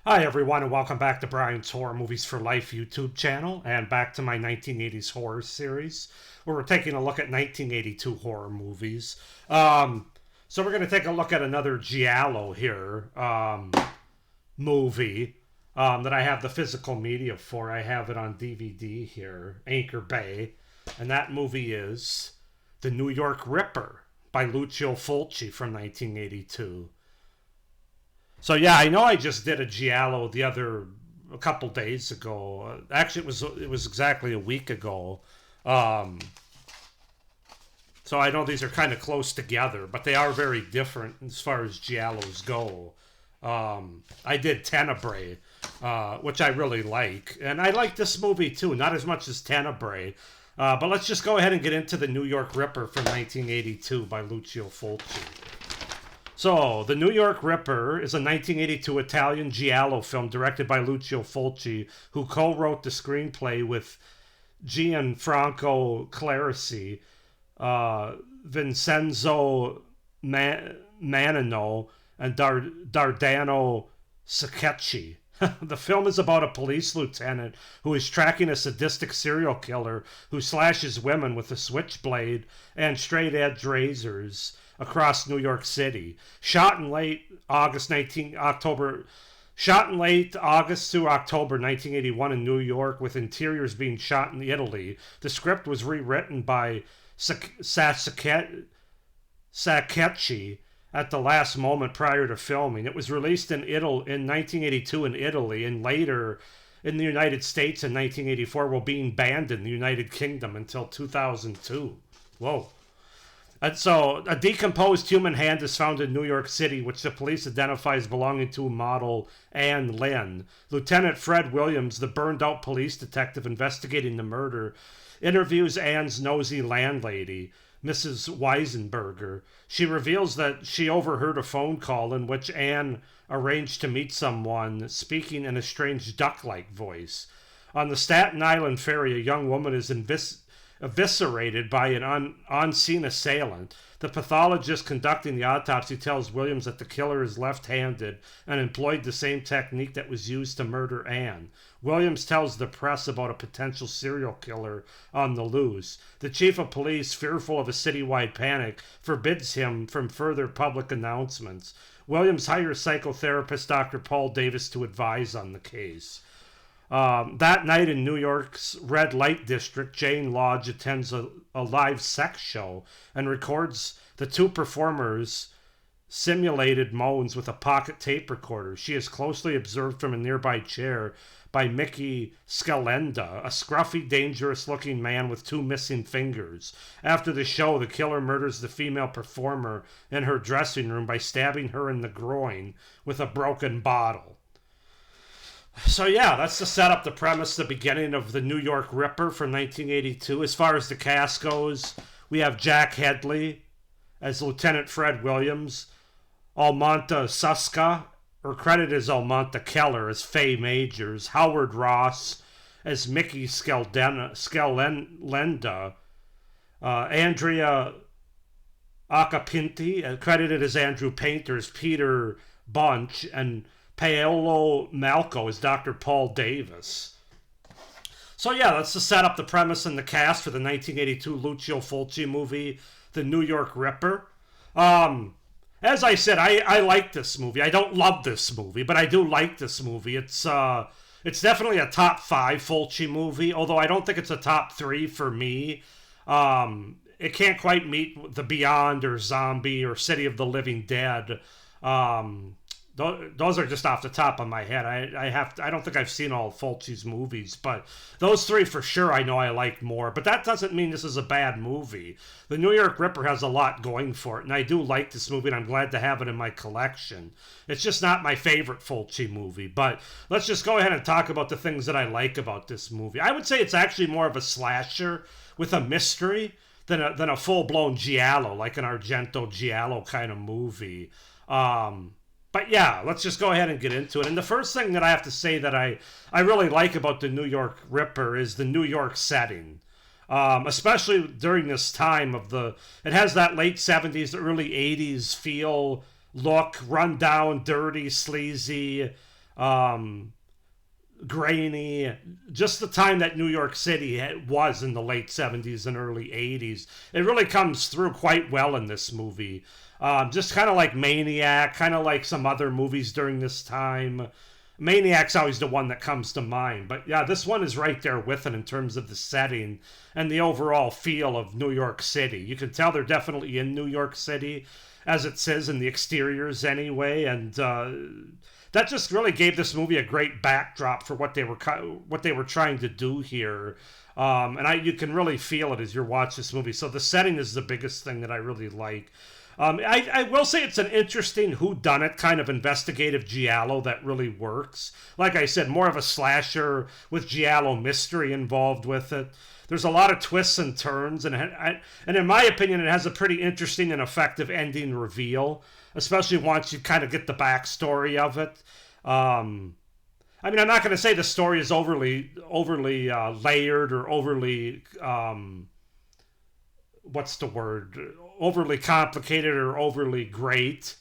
Hi, everyone, and welcome back to Brian's Horror Movies for Life YouTube channel, and back to my 1980s horror series, where we're taking a look at 1982 horror movies. So we're going to take a look at another Giallo here movie that I have the physical media for. I have it on DVD here, Anchor Bay, and that movie is The New York Ripper by Lucio Fulci from 1982. So yeah, I know I just did a Giallo a couple days ago. Actually, it was exactly a week ago. Um, so I know these are kind of close together, but they are very different as far as Giallos go. I did Tenebrae, which I really like, and I like this movie too. Not as much as Tenebrae, but let's just go ahead and get into the New York Ripper from 1982 by Lucio Fulci. So, The New York Ripper is a 1982 Italian giallo film directed by Lucio Fulci, who co-wrote the screenplay with Gianfranco Clarisi, Vincenzo Manino, and Dardano Sacchetti. The film is about a police lieutenant who is tracking a sadistic serial killer who slashes women with a switchblade and straight-edge razors across New York City. Shot in late August through October 1981 in New York, with interiors being shot in Italy. The script was rewritten by Sacchetti at the last moment prior to filming. It was released in 1982 in Italy, and later in the United States in 1984, while being banned in the United Kingdom until 2002. Whoa. And so, a decomposed human hand is found in New York City, which the police identify as belonging to model Anne Lynn. Lieutenant Fred Williams, the burned-out police detective investigating the murder, interviews Anne's nosy landlady, Mrs. Weisenberger. She reveals that she overheard a phone call in which Anne arranged to meet someone speaking in a strange duck-like voice. On the Staten Island ferry, a young woman is eviscerated by an unseen assailant. The pathologist conducting the autopsy tells Williams that the killer is left-handed and employed the same technique that was used to murder Anne. Williams tells the press about a potential serial killer on the loose. The chief of police, fearful of a citywide panic, forbids him from further public announcements. Williams hires psychotherapist Dr. Paul Davis to advise on the case. That night in New York's red light district, Jane Lodge attends a live sex show and records the two performers' simulated moans with a pocket tape recorder. She is closely observed from a nearby chair by Mickey Scalenda, a scruffy, dangerous-looking man with two missing fingers. After the show, the killer murders the female performer in her dressing room by stabbing her in the groin with a broken bottle. So yeah, that's to set up the premise, the beginning of The New York Ripper from 1982. As far as the cast goes, we have Jack Hedley as Lieutenant Fred Williams, Almonta Suska, or credited as Almonta Keller, as Faye Majors, Howard Ross as Mickey Scalenda, Andrea Acapinti, credited as Andrew Painter, as Peter Bunch, and Paolo Malco is Dr. Paul Davis. So yeah, that's to set up the premise and the cast for the 1982 Lucio Fulci movie, The New York Ripper. As I said, I like this movie. I don't love this movie, but I do like this movie. It's definitely a top 5 Fulci movie, although I don't think it's a top 3 for me. It can't quite meet The Beyond or Zombie or City of the Living Dead. Those are just off the top of my head. I don't think I've seen all of Fulci's movies, but those 3 for sure I know I like more. But that doesn't mean this is a bad movie. The New York Ripper has a lot going for it, and I do like this movie, and I'm glad to have it in my collection. It's just not my favorite Fulci movie, but let's just go ahead and talk about the things that I like about this movie. I would say it's actually more of a slasher with a mystery than a full-blown giallo, like an Argento giallo kind of movie. But yeah, let's just go ahead and get into it. And the first thing that I have to say that I really like about the New York Ripper is the New York setting. Especially during this time it has that late 70s, early 80s feel, look, run down, dirty, sleazy. um, grainy, just the time that New York City was in the late 70s and early 80s. It really comes through quite well in this movie. Just kind of like Maniac, kind of like some other movies during this time. Maniac's always the one that comes to mind. But yeah, this one is right there with it in terms of the setting and the overall feel of New York City. You can tell they're definitely in New York City, as it says in the exteriors anyway. And that just really gave this movie a great backdrop for what they were trying to do here. You can really feel it as you watch this movie. So the setting is the biggest thing that I really like. I will say it's an interesting whodunit kind of investigative Giallo that really works. Like I said, more of a slasher with Giallo mystery involved with it. There's a lot of twists and turns, and in my opinion, it has a pretty interesting and effective ending reveal, especially once you kind of get the backstory of it. I mean, I'm not going to say the story is overly layered or overly what's the word? Overly complicated or overly great.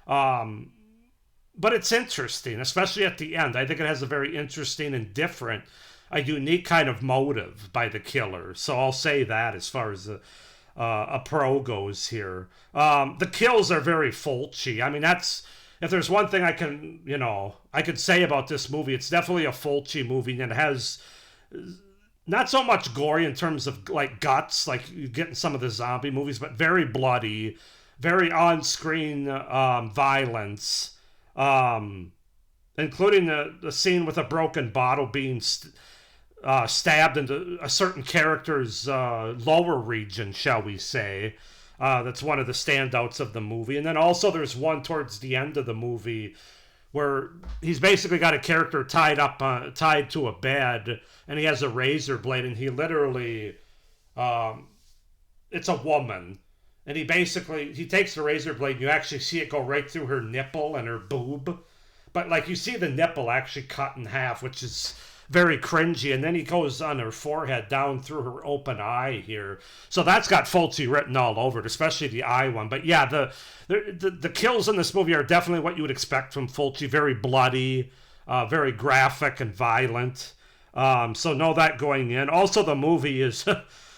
But it's interesting, especially at the end. I think it has a very interesting and different, a unique kind of motive by the killer. So I'll say that as far as a pro goes here. The kills are very Fulci. I mean, that's, if there's one thing I could say about this movie, it's definitely a Fulci movie, and it has not so much gory in terms of like guts, like you get in some of the zombie movies, but very bloody, very on-screen violence, including the scene with a broken bottle being stabbed into a certain character's lower region, shall we say. That's one of the standouts of the movie. And then also there's one towards the end of the movie where he's basically got a character tied to a bed, and he has a razor blade, and he literally, it's a woman, and he takes the razor blade, and you actually see it go right through her nipple and her boob, but like you see the nipple actually cut in half, which is very cringy, and then he goes on her forehead down through her open eye here. So that's got Fulci written all over it, especially the eye one. But yeah, the kills in this movie are definitely what you would expect from Fulci. Very bloody, very graphic and violent. So know that going in. Also, the movie is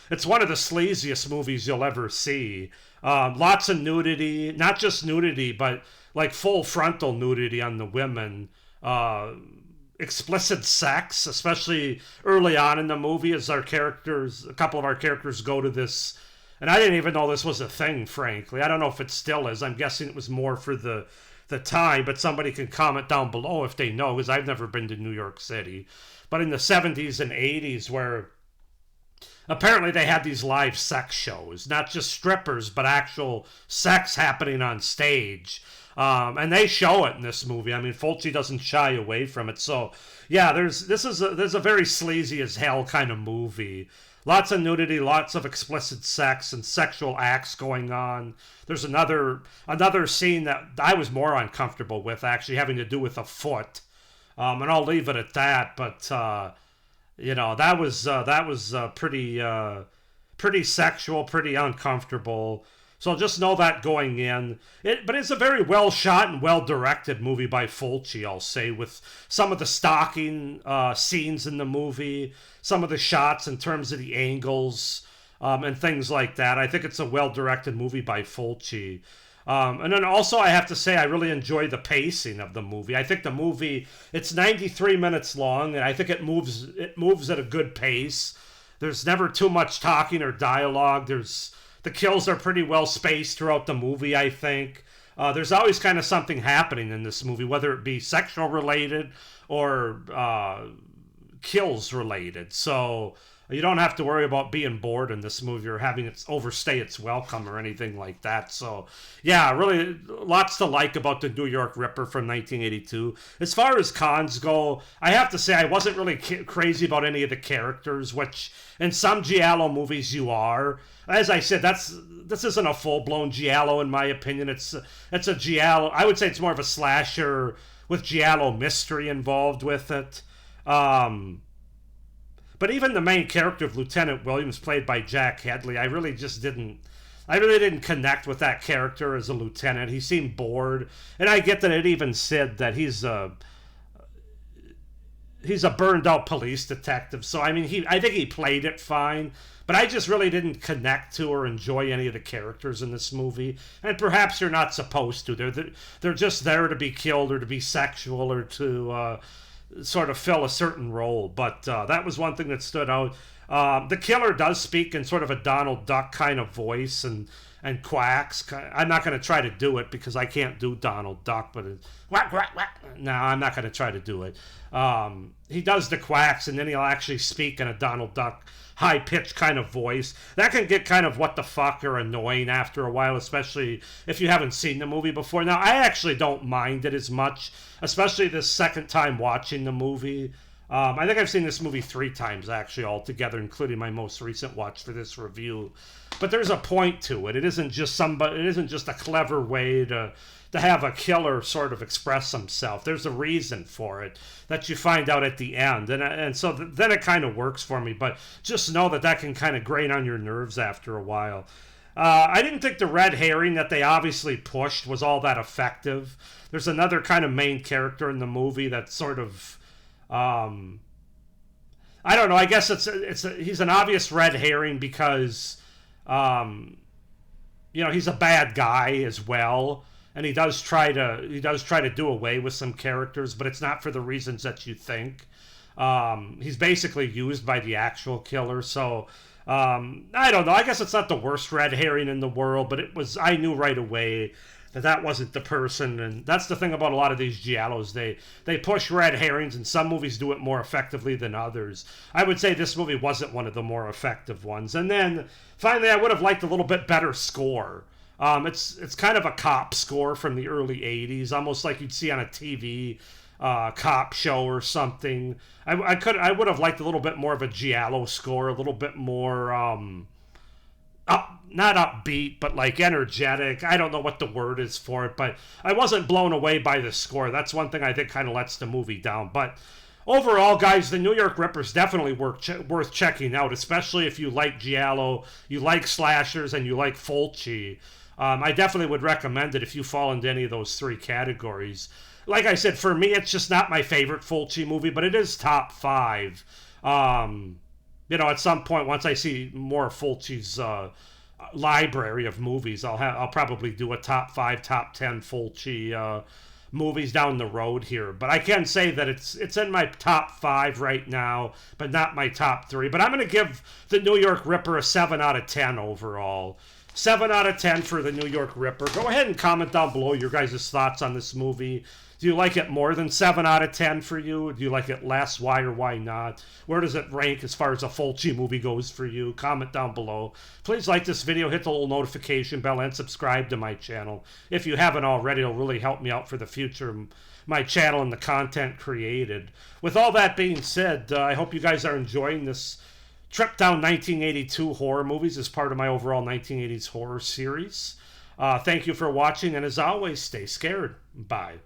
it's one of the sleaziest movies you'll ever see. Lots of nudity, not just nudity, but like full frontal nudity on the women. Explicit sex, especially early on in the movie, as a couple of our characters go to this, and I didn't even know this was a thing, frankly. I don't know if it still is. I'm guessing it was more for the time, but somebody can comment down below if they know, because I've never been to New York City. But in the 70s and 80s, where apparently they had these live sex shows, not just strippers, but actual sex happening on stage. And they show it in this movie. I mean, Fulci doesn't shy away from it. So, yeah, there's a very sleazy as hell kind of movie. Lots of nudity, lots of explicit sex and sexual acts going on. There's another scene that I was more uncomfortable with, actually, having to do with a foot. And I'll leave it at that. But that was pretty sexual, pretty uncomfortable. So just know that going in. But it's a very well shot and well directed movie by Fulci, I'll say, with some of the stalking scenes in the movie, some of the shots in terms of the angles, and things like that. I think it's a well directed movie by Fulci. And then also I have to say I really enjoy the pacing of the movie. I think the movie, it's 93 minutes long, and I think it moves at a good pace. There's never too much talking or dialogue. The kills are pretty well spaced throughout the movie, I think. There's always kind of something happening in this movie, whether it be sexual related or kills related. So you don't have to worry about being bored in this movie or having it overstay its welcome or anything like that. So yeah, really lots to like about the New York Ripper from 1982. As far as cons go, I have to say I wasn't really crazy about any of the characters, which in some Giallo movies you are. As I said, this isn't a full-blown Giallo in my opinion. It's a Giallo. I would say it's more of a slasher with Giallo mystery involved with it. But even the main character of Lieutenant Williams, played by Jack Hedley, I really didn't connect with that character as a lieutenant. He seemed bored, and I get that it even said that he's he's a burned out police detective. So I mean, I think he played it fine, but I just really didn't connect to or enjoy any of the characters in this movie. And perhaps you're not supposed to. They're just there to be killed or to be sexual or to sort of fill a certain role. But that was one thing that stood out. The killer does speak in sort of a Donald Duck kind of voice and quacks. I'm not going to try to do it because I can't do Donald Duck, but it's quack, quack, quack. No, I'm not going to try to do it. He does the quacks, and then he'll actually speak in a Donald Duck high-pitched kind of voice. That can get kind of what the fuck or annoying after a while, especially if you haven't seen the movie before. Now, I actually don't mind it as much, especially this second time watching the movie. I think I've seen this movie 3 times, actually, altogether, including my most recent watch for this review. But there's a point to it. It isn't just a clever way to have a killer sort of express himself. There's a reason for it that you find out at the end. And so then it kind of works for me. But just know that can kind of grate on your nerves after a while. I didn't think the red herring that they obviously pushed was all that effective. There's another kind of main character in the movie that sort of... I don't know. I guess he's an obvious red herring because, he's a bad guy as well, and he does try to do away with some characters, but it's not for the reasons that you think. He's basically used by the actual killer, so I don't know. I guess it's not the worst red herring in the world, but I knew right away that wasn't the person. And that's the thing about a lot of these giallos. They push red herrings, and some movies do it more effectively than others. I would say this movie wasn't one of the more effective ones. And then finally, I would have liked a little bit better score. It's kind of a cop score from the early 80s, almost like you'd see on a TV cop show or something. I would have liked a little bit more of a giallo score, a little bit more not upbeat, but like energetic. I don't know what the word is for it, but I wasn't blown away by the score. That's one thing I think kind of lets the movie down. But overall, guys, the New York Ripper's definitely worth checking out, especially if you like giallo, you like slashers, and you like Fulci. I definitely would recommend it if you fall into any of those 3 categories. Like I said, for me, it's just not my favorite Fulci movie, but it is top 5. At some point, once I see more of Fulci's library of movies, I'll probably do a top 5, top 10 Fulci movies down the road here. But I can say that it's in my top 5 right now, but not my top 3. But I'm going to give the New York Ripper a 7 out of 10 overall. 7 out of 10 for the New York Ripper. Go ahead and comment down below your guys' thoughts on this movie. Do you like it more than 7 out of 10 for you? Do you like it less? Why or why not? Where does it rank as far as a Fulci movie goes for you? Comment down below. Please like this video, hit the little notification bell, and subscribe to my channel. If you haven't already, it'll really help me out for the future, my channel and the content created. With all that being said, I hope you guys are enjoying this trip down 1982 horror movies as part of my overall 1980s horror series. Thank you for watching, and as always, stay scared. Bye.